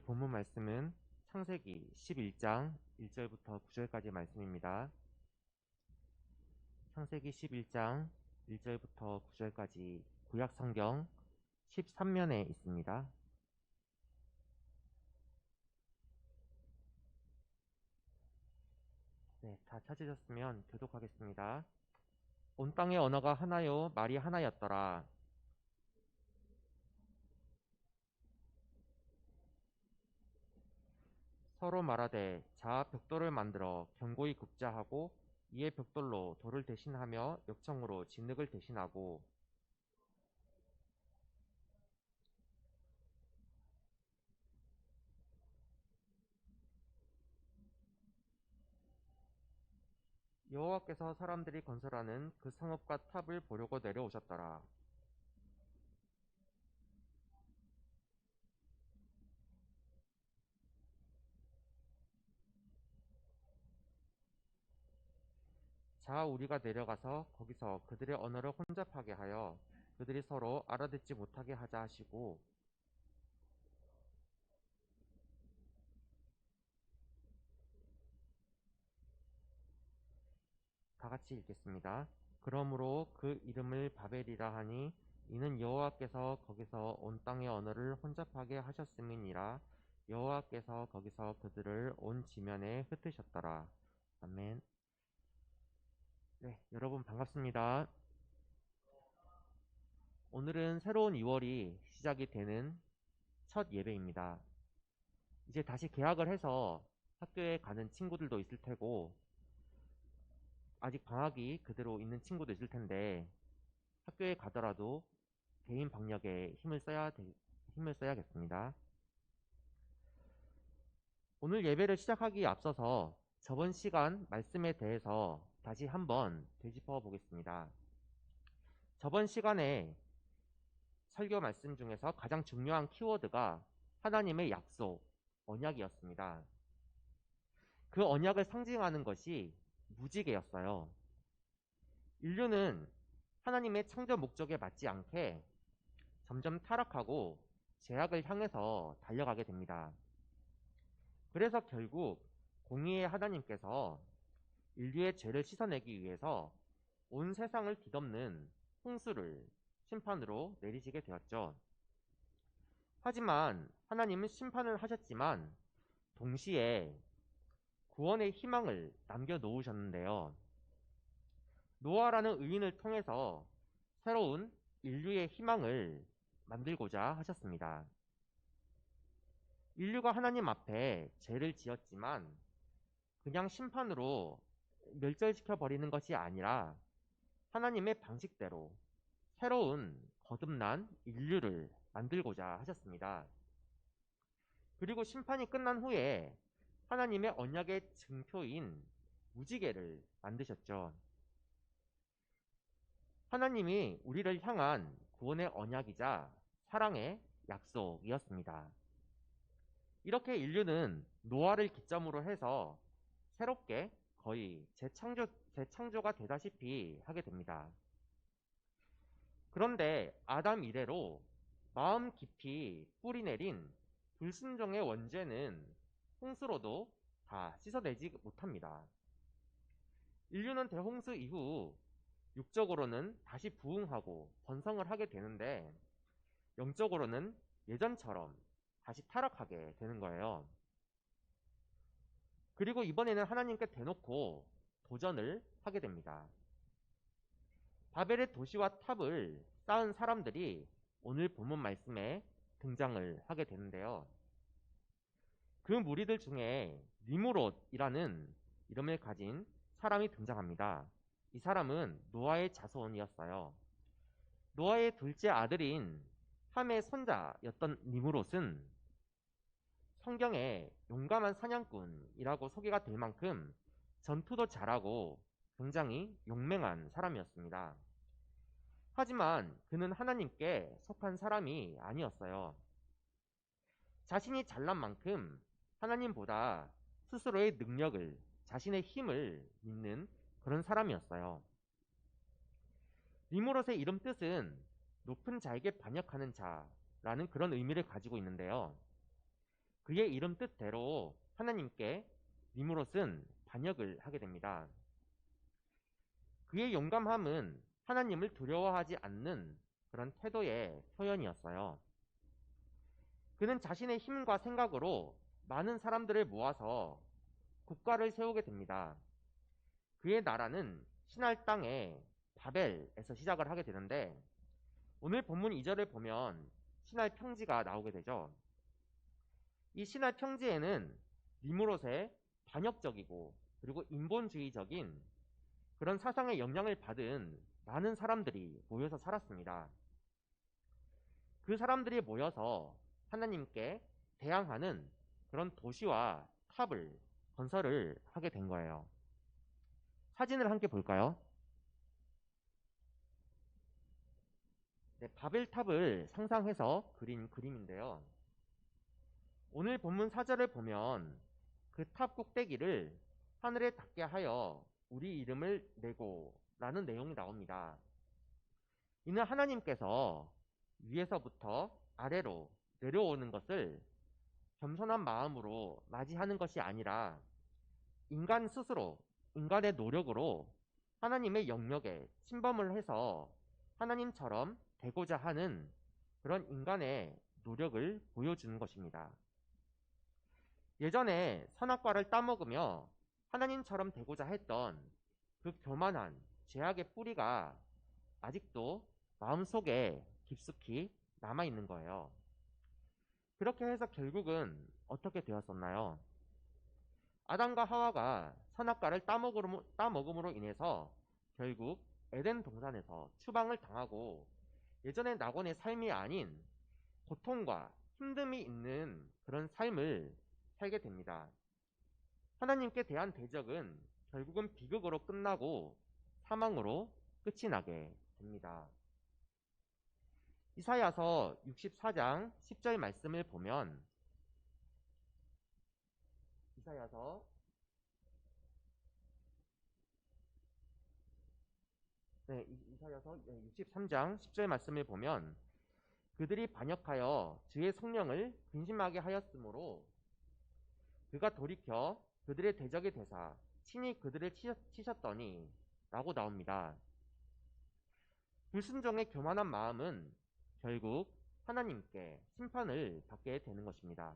본문 말씀은 창세기 11장 1절부터 9절까지 말씀입니다. 창세기 11장 1절부터 9절까지 구약 성경 13면에 있습니다. 네, 다 찾으셨으면 교독하겠습니다. 온 땅의 언어가 하나요, 말이 하나였더라. 서로 말하되 자 벽돌을 만들어 견고히 굽자 하고 이에 벽돌로 돌을 대신하며 역청으로 진흙을 대신하고 여호와께서 사람들이 건설하는 그 성읍과 탑을 보려고 내려오셨더라. 자 우리가 내려가서 거기서 그들의 언어를 혼잡하게 하여 그들이 서로 알아듣지 못하게 하자 하시고 다 같이 읽겠습니다. 그러므로 그 이름을 바벨이라 하니 이는 여호와께서 거기서 온 땅의 언어를 혼잡하게 하셨음이니라. 여호와께서 거기서 그들을 온 지면에 흩으셨더라. 아멘. 네, 여러분 반갑습니다. 오늘은 새로운 2월이 시작이 되는 첫 예배입니다. 이제 다시 개학을 해서 학교에 가는 친구들도 있을 테고 아직 방학이 그대로 있는 친구도 있을 텐데 학교에 가더라도 개인 방역에 힘을 써야겠습니다. 오늘 예배를 시작하기에 앞서서 저번 시간 말씀에 대해서 다시 한번 되짚어 보겠습니다. 저번 시간에 설교 말씀 중에서 가장 중요한 키워드가 하나님의 약속, 언약이었습니다. 그 언약을 상징하는 것이 무지개였어요. 인류는 하나님의 창조 목적에 맞지 않게 점점 타락하고 죄악을 향해서 달려가게 됩니다. 그래서 결국 공의의 하나님께서 인류의 죄를 씻어내기 위해서 온 세상을 뒤덮는 홍수를 심판으로 내리시게 되었죠. 하지만 하나님은 심판을 하셨지만 동시에 구원의 희망을 남겨놓으셨는데요. 노아라는 의인을 통해서 새로운 인류의 희망을 만들고자 하셨습니다. 인류가 하나님 앞에 죄를 지었지만 그냥 심판으로 멸절시켜 버리는 것이 아니라 하나님의 방식대로 새로운 거듭난 인류를 만들고자 하셨습니다. 그리고 심판이 끝난 후에 하나님의 언약의 증표인 무지개를 만드셨죠. 하나님이 우리를 향한 구원의 언약이자 사랑의 약속이었습니다. 이렇게 인류는 노아를 기점으로 해서 새롭게 거의 재창조가 되다시피 하게 됩니다. 그런데 아담 이래로 마음 깊이 뿌리내린 불순종의 원죄는 홍수로도 다 씻어내지 못합니다. 인류는 대홍수 이후 육적으로는 다시 부흥하고 번성을 하게 되는데 영적으로는 예전처럼 다시 타락하게 되는 거예요. 그리고 이번에는 하나님께 대놓고 도전을 하게 됩니다. 바벨의 도시와 탑을 쌓은 사람들이 오늘 본문 말씀에 등장을 하게 되는데요. 그 무리들 중에 니무롯이라는 이름을 가진 사람이 등장합니다. 이 사람은 노아의 자손이었어요. 노아의 둘째 아들인 함의 손자였던 니무롯은 성경에 용감한 사냥꾼이라고 소개가 될 만큼 전투도 잘하고 굉장히 용맹한 사람이었습니다. 하지만 그는 하나님께 속한 사람이 아니었어요. 자신이 잘난 만큼 하나님보다 스스로의 능력을, 자신의 힘을 믿는 그런 사람이었어요. 니무롯의 이름 뜻은 높은 자에게 반역하는 자라는 그런 의미를 가지고 있는데요. 그의 이름 뜻대로 하나님께 니므롯은 반역을 하게 됩니다. 그의 용감함은 하나님을 두려워하지 않는 그런 태도의 표현이었어요. 그는 자신의 힘과 생각으로 많은 사람들을 모아서 국가를 세우게 됩니다. 그의 나라는 신할 땅의 바벨에서 시작을 하게 되는데, 오늘 본문 2절을 보면 신할 평지가 나오게 되죠. 이 신할 평지에는 니므롯의 반역적이고 그리고 인본주의적인 그런 사상의 영향을 받은 많은 사람들이 모여서 살았습니다. 그 사람들이 모여서 하나님께 대항하는 그런 도시와 탑을 건설을 하게 된 거예요. 사진을 함께 볼까요? 네, 바벨탑을 상상해서 그린 그림인데요. 오늘 본문 4절을 보면 그 탑 꼭대기를 하늘에 닿게 하여 우리 이름을 내고 라는 내용이 나옵니다. 이는 하나님께서 위에서부터 아래로 내려오는 것을 겸손한 마음으로 맞이하는 것이 아니라 인간 스스로, 인간의 노력으로 하나님의 영역에 침범을 해서 하나님처럼 되고자 하는 그런 인간의 노력을 보여주는 것입니다. 예전에 선악과를 따먹으며 하나님처럼 되고자 했던 그 교만한 죄악의 뿌리가 아직도 마음속에 깊숙이 남아있는 거예요. 그렇게 해서 결국은 어떻게 되었었나요? 아담과 하와가 선악과를 따먹음으로 인해서 결국 에덴 동산에서 추방을 당하고 예전의 낙원의 삶이 아닌 고통과 힘듦이 있는 그런 삶을 살게 됩니다. 하나님께 대한 대적은 결국은 비극으로 끝나고 사망으로 끝이 나게 됩니다. 이사야서 64장 10절 말씀을 보면 이사야서 63장 10절 말씀을 보면 그들이 반역하여 주의 성령을 근심하게 하였으므로 그가 돌이켜 그들의 대적이 되사 친히 그들을 치셨더니 라고 나옵니다. 불순종의 교만한 마음은 결국 하나님께 심판을 받게 되는 것입니다.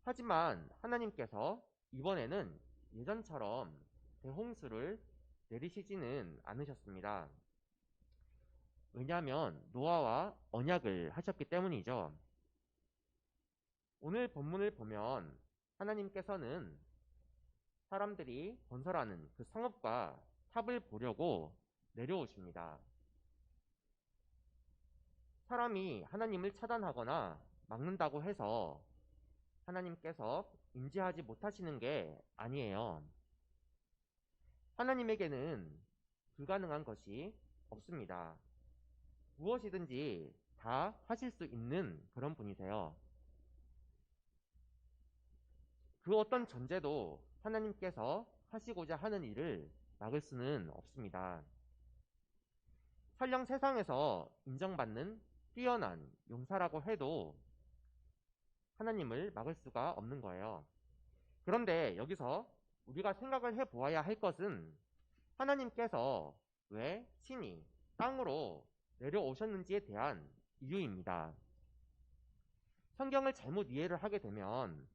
하지만 하나님께서 이번에는 예전처럼 대홍수를 내리시지는 않으셨습니다. 왜냐하면 노아와 언약을 하셨기 때문이죠. 오늘 본문을 보면 하나님께서는 사람들이 건설하는 그 성읍과 탑을 보려고 내려오십니다. 사람이 하나님을 차단하거나 막는다고 해서 하나님께서 임재하지 못하시는 게 아니에요. 하나님에게는 불가능한 것이 없습니다. 무엇이든지 다 하실 수 있는 그런 분이세요. 그 어떤 존재도 하나님께서 하시고자 하는 일을 막을 수는 없습니다. 설령 세상에서 인정받는 뛰어난 용사라고 해도 하나님을 막을 수가 없는 거예요. 그런데 여기서 우리가 생각을 해보아야 할 것은 하나님께서 왜 친히 땅으로 내려오셨는지에 대한 이유입니다. 성경을 잘못 이해를 하게 되면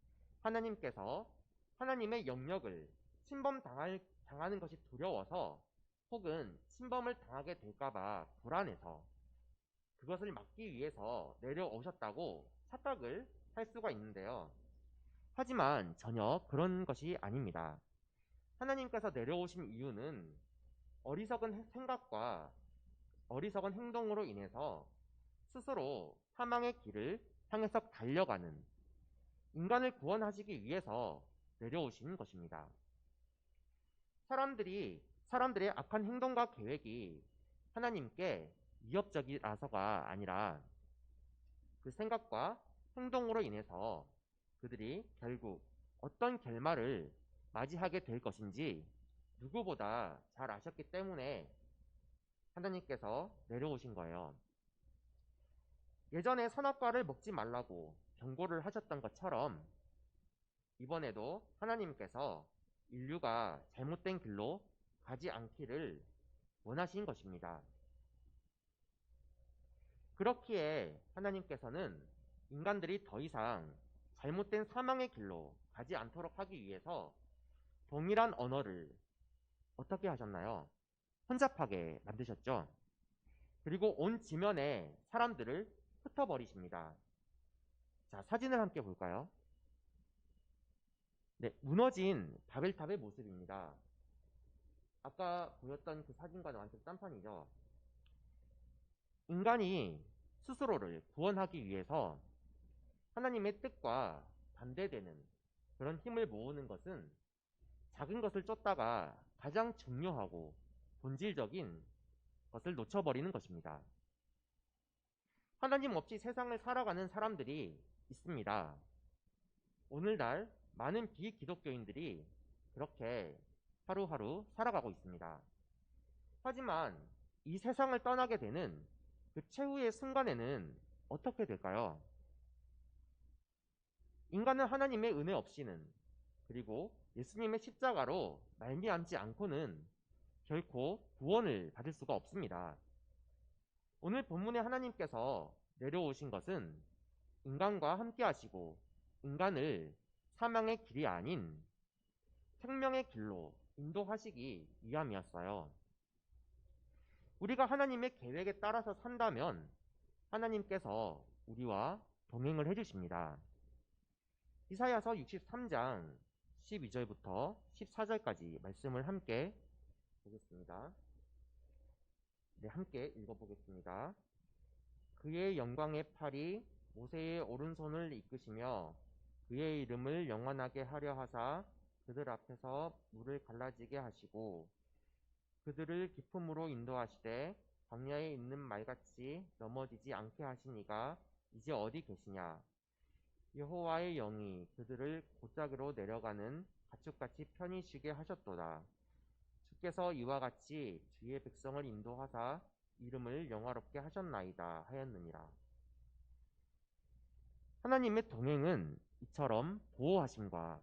하나님께서 하나님의 영역을 침범당하는 것이 두려워서 혹은 침범을 당하게 될까봐 불안해서 그것을 막기 위해서 내려오셨다고 착각을 할 수가 있는데요. 하지만 전혀 그런 것이 아닙니다. 하나님께서 내려오신 이유는 어리석은 생각과 어리석은 행동으로 인해서 스스로 사망의 길을 향해서 달려가는 인간을 구원하시기 위해서 내려오신 것입니다. 사람들의 악한 행동과 계획이 하나님께 위협적이라서가 아니라 그 생각과 행동으로 인해서 그들이 결국 어떤 결말을 맞이하게 될 것인지 누구보다 잘 아셨기 때문에 하나님께서 내려오신 거예요. 예전에 선악과를 먹지 말라고 경고를 하셨던 것처럼 이번에도 하나님께서 인류가 잘못된 길로 가지 않기를 원하신 것입니다. 그렇기에 하나님께서는 인간들이 더 이상 잘못된 사망의 길로 가지 않도록 하기 위해서 동일한 언어를 어떻게 하셨나요? 혼잡하게 만드셨죠. 그리고 온 지면에 사람들을 흩어버리십니다. 자, 사진을 함께 볼까요? 네, 무너진 바벨탑의 모습입니다. 아까 보였던 그 사진과는 완전 딴판이죠. 인간이 스스로를 구원하기 위해서 하나님의 뜻과 반대되는 그런 힘을 모으는 것은 작은 것을 쫓다가 가장 중요하고 본질적인 것을 놓쳐버리는 것입니다. 하나님 없이 세상을 살아가는 사람들이 있습니다. 오늘날 많은 비기독교인들이 그렇게 하루하루 살아가고 있습니다. 하지만 이 세상을 떠나게 되는 그 최후의 순간에는 어떻게 될까요? 인간은 하나님의 은혜 없이는, 그리고 예수님의 십자가로 말미암지 않고는 결코 구원을 받을 수가 없습니다. 오늘 본문에 하나님께서 내려오신 것은 인간과 함께 하시고 인간을 사망의 길이 아닌 생명의 길로 인도하시기 위함이었어요. 우리가 하나님의 계획에 따라서 산다면 하나님께서 우리와 동행을 해주십니다. 이사야서 63장 12절부터 14절까지 말씀을 함께 보겠습니다. 네, 함께 읽어보겠습니다. 그의 영광의 팔이 모세의 오른손을 이끄시며 그의 이름을 영원하게 하려 하사 그들 앞에서 물을 갈라지게 하시고 그들을 깊음으로 인도하시되 광야에 있는 말같이 넘어지지 않게 하시니가 이제 어디 계시냐. 여호와의 영이 그들을 골짜기로 내려가는 가축같이 편히 쉬게 하셨도다. 주께서 이와 같이 주의 백성을 인도하사 이름을 영화롭게 하셨나이다 하였느니라. 하나님의 동행은 이처럼 보호하심과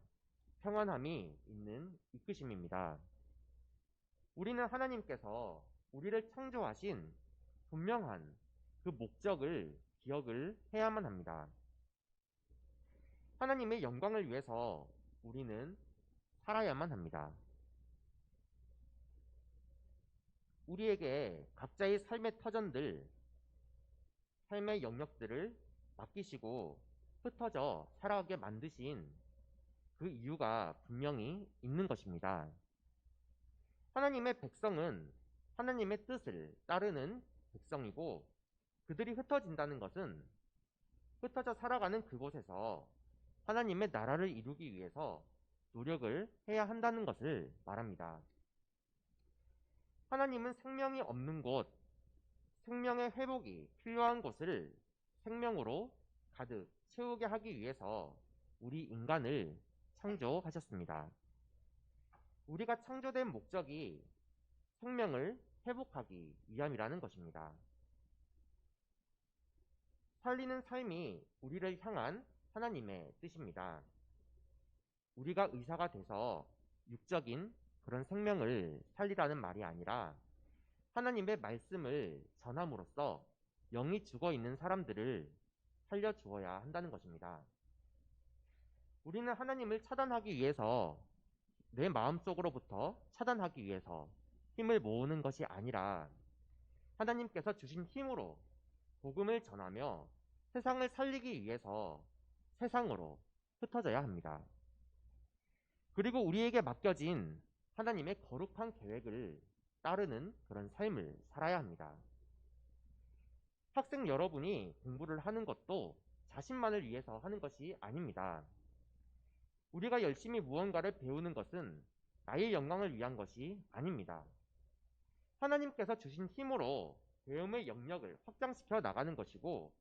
평안함이 있는 이끄심입니다. 우리는 하나님께서 우리를 창조하신 분명한 그 목적을 기억을 해야만 합니다. 하나님의 영광을 위해서 우리는 살아야만 합니다. 우리에게 각자의 삶의 터전들, 삶의 영역들을 맡기시고 흩어져 살아가게 만드신 그 이유가 분명히 있는 것입니다. 하나님의 백성은 하나님의 뜻을 따르는 백성이고 그들이 흩어진다는 것은 흩어져 살아가는 그곳에서 하나님의 나라를 이루기 위해서 노력을 해야 한다는 것을 말합니다. 하나님은 생명이 없는 곳, 생명의 회복이 필요한 곳을 생명으로 가득 채우게 하기 위해서 우리 인간을 창조하셨습니다. 우리가 창조된 목적이 생명을 회복하기 위함이라는 것입니다. 살리는 삶이 우리를 향한 하나님의 뜻입니다. 우리가 의사가 돼서 육적인 그런 생명을 살리라는 말이 아니라 하나님의 말씀을 전함으로써 영이 죽어 있는 사람들을 살려주어야 한다는 것입니다. 우리는 하나님을 차단하기 위해서 내 마음속으로부터 차단하기 위해서 힘을 모으는 것이 아니라 하나님께서 주신 힘으로 복음을 전하며 세상을 살리기 위해서 세상으로 흩어져야 합니다. 그리고 우리에게 맡겨진 하나님의 거룩한 계획을 따르는 그런 삶을 살아야 합니다. 학생 여러분이 공부를 하는 것도 자신만을 위해서 하는 것이 아닙니다. 우리가 열심히 무언가를 배우는 것은 나의 영광을 위한 것이 아닙니다. 하나님께서 주신 힘으로 배움의 영역을 확장시켜 나가는 것이고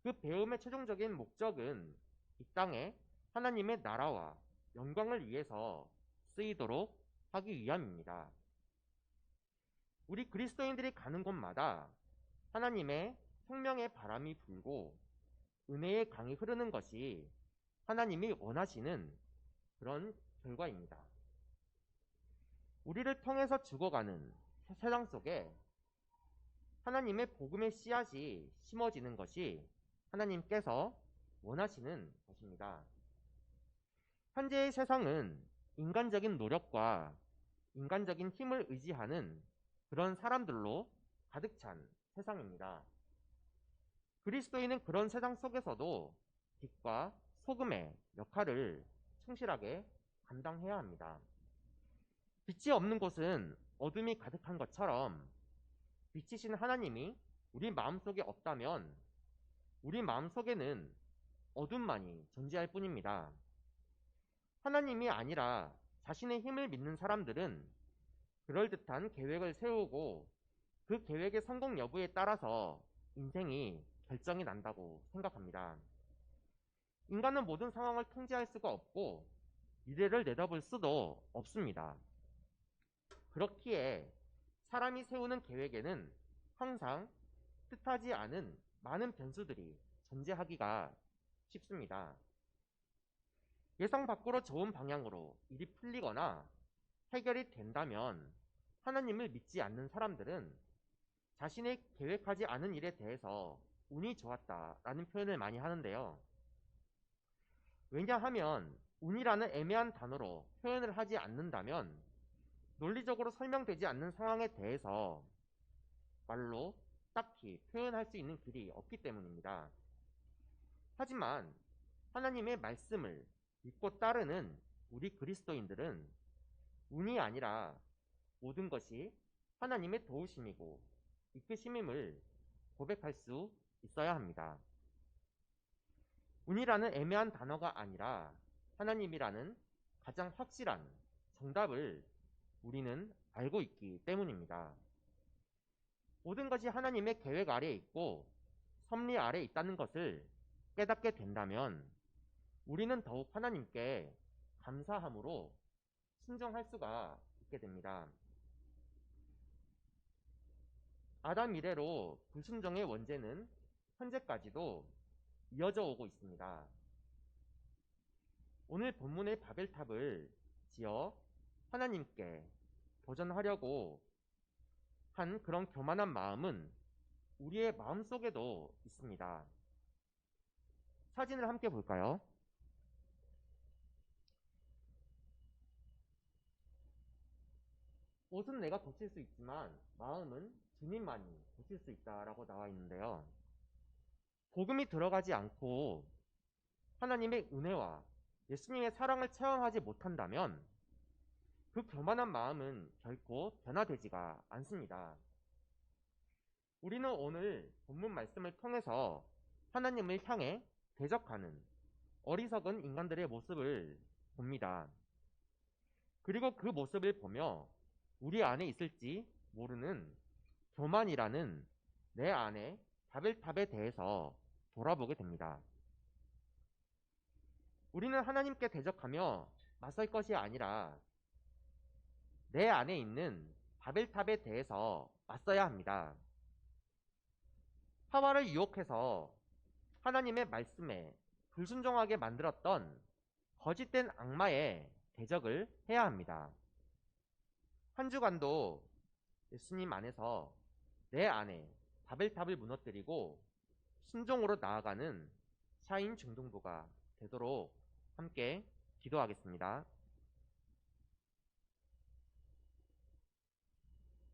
그 배움의 최종적인 목적은 이 땅에 하나님의 나라와 영광을 위해서 쓰이도록 하기 위함입니다. 우리 그리스도인들이 가는 곳마다 하나님의 생명의 바람이 불고 은혜의 강이 흐르는 것이 하나님이 원하시는 그런 결과입니다. 우리를 통해서 죽어가는 세상 속에 하나님의 복음의 씨앗이 심어지는 것이 하나님께서 원하시는 것입니다. 현재의 세상은 인간적인 노력과 인간적인 힘을 의지하는 그런 사람들로 가득 찬 세상입니다. 그리스도인은 그런 세상 속에서도 빛과 소금의 역할을 충실하게 감당해야 합니다. 빛이 없는 곳은 어둠이 가득한 것처럼 빛이신 하나님이 우리 마음속에 없다면 우리 마음속에는 어둠만이 존재할 뿐입니다. 하나님이 아니라 자신의 힘을 믿는 사람들은 그럴듯한 계획을 세우고 그 계획의 성공 여부에 따라서 인생이 결정이 난다고 생각합니다. 인간은 모든 상황을 통제할 수가 없고 미래를 내다볼 수도 없습니다. 그렇기에 사람이 세우는 계획에는 항상 뜻하지 않은 많은 변수들이 존재하기가 쉽습니다. 예상 밖으로 좋은 방향으로 일이 풀리거나 해결이 된다면 하나님을 믿지 않는 사람들은 자신의 계획하지 않은 일에 대해서 운이 좋았다라는 표현을 많이 하는데요. 왜냐하면 운이라는 애매한 단어로 표현을 하지 않는다면 논리적으로 설명되지 않는 상황에 대해서 말로 딱히 표현할 수 있는 길이 없기 때문입니다. 하지만 하나님의 말씀을 믿고 따르는 우리 그리스도인들은 운이 아니라 모든 것이 하나님의 도우심이고 이끄심임을 고백할 수 있어야 합니다. 운이라는 애매한 단어가 아니라 하나님이라는 가장 확실한 정답을 우리는 알고 있기 때문입니다. 모든 것이 하나님의 계획 아래에 있고 섭리 아래에 있다는 것을 깨닫게 된다면 우리는 더욱 하나님께 감사함으로 순종할 수가 있게 됩니다. 아담 이래로 불순종의 원죄는 현재까지도 이어져 오고 있습니다. 오늘 본문의 바벨탑을 지어 하나님께 도전하려고 한 그런 교만한 마음은 우리의 마음속에도 있습니다. 사진을 함께 볼까요? 옷은 내가 고칠 수 있지만 마음은 주님만이 고칠 수 있다라고 나와 있는데요. 복음이 들어가지 않고 하나님의 은혜와 예수님의 사랑을 체험하지 못한다면 그 교만한 마음은 결코 변화되지가 않습니다. 우리는 오늘 본문 말씀을 통해서 하나님을 향해 대적하는 어리석은 인간들의 모습을 봅니다. 그리고 그 모습을 보며 우리 안에 있을지 모르는 교만이라는 내 안의 바벨탑에 대해서 돌아보게 됩니다. 우리는 하나님께 대적하며 맞설 것이 아니라 내 안에 있는 바벨탑에 대해서 맞서야 합니다. 하와를 유혹해서 하나님의 말씀에 불순종하게 만들었던 거짓된 악마의 대적을 해야 합니다. 한 주간도 예수님 안에서 내 안에 바벨탑을 무너뜨리고 순종으로 나아가는 샤인 중등부가 되도록 함께 기도하겠습니다.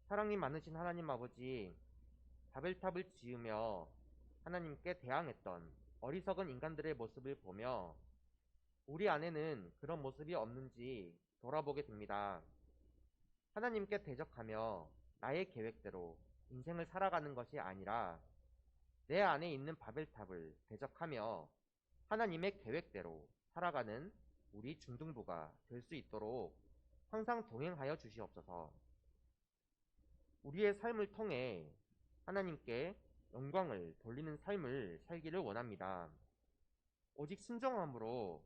사랑님 많으신 하나님 아버지, 바벨탑을 지으며 하나님께 대항했던 어리석은 인간들의 모습을 보며 우리 안에는 그런 모습이 없는지 돌아보게 됩니다. 하나님께 대적하며 나의 계획대로 인생을 살아가는 것이 아니라 내 안에 있는 바벨탑을 대적하며 하나님의 계획대로 살아가는 우리 중등부가 될 수 있도록 항상 동행하여 주시옵소서. 우리의 삶을 통해 하나님께 영광을 돌리는 삶을 살기를 원합니다. 오직 순종함으로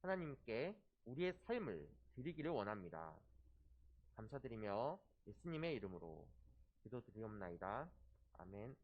하나님께 우리의 삶을 드리기를 원합니다. 감사드리며 예수님의 이름으로 기도드리옵나이다. 아멘.